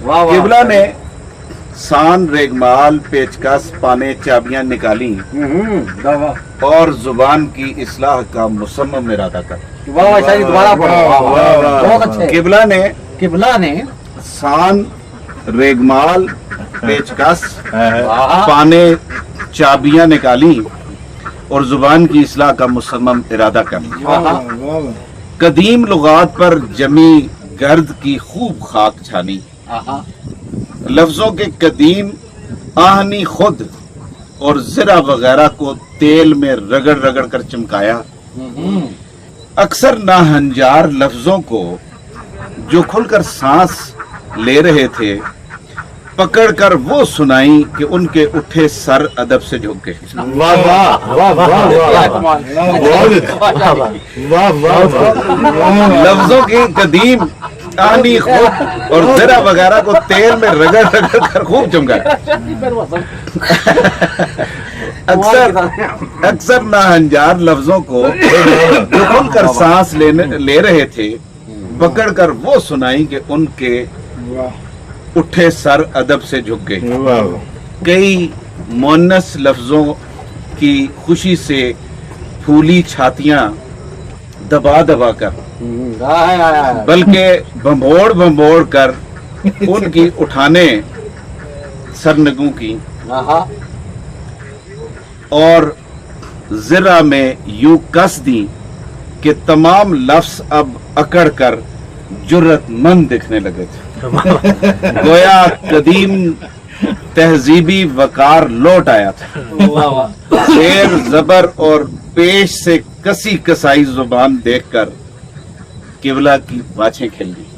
قبلہ نے سان ریگمال پیچکس پانے چابیاں نکالی اور زبان کی اصلاح کا مصمم ارادہ کر۔ قبلہ نے سان ریگمال پیچکس پانے چابیاں نکالی اور زبان کی اصلاح کا مصمم ارادہ کر۔ قدیم لغات پر جمی گرد کی خوب خاک چھانی، لفظوں کے قدیم آہنی خود اور زرہ وغیرہ کو تیل میں رگڑ رگڑ کر چمکایا۔ اکثر ناہنجار لفظوں کو جو کھل کر سانس لے رہے تھے پکڑ کر وہ سنائی کہ ان کے اٹھے سر ادب سے جھک گئے۔ لفظوں کی قدیم آہنی خود اور زرہ وغیرہ کو تیل میں رگڑ رگڑ کر خوب چمکایا۔ اکثر ناہنجار لفظوں کو جو کھل کر سانس لے رہے تھے پکڑ کر وہ سنائی کہ ان کے اٹھے سر ادب سے جھک گئے۔ کئی مونس لفظوں کی خوشی سے پھولی چھاتیاں دبا دبا کر بلکہ بھمبوڑ بھمبوڑ کر ان کی اٹھانے سرنگوں کی اور زرہ میں یوں کس دی کہ تمام لفظ اب اکڑ کر جرت مند دکھنے لگے تھے۔ گویا قدیم تہذیبی وقار لوٹ آیا تھا۔ زیر زبر اور پیش سے کسی کسائی زبان دیکھ کر قبلہ کی باچھیں کھل گئی۔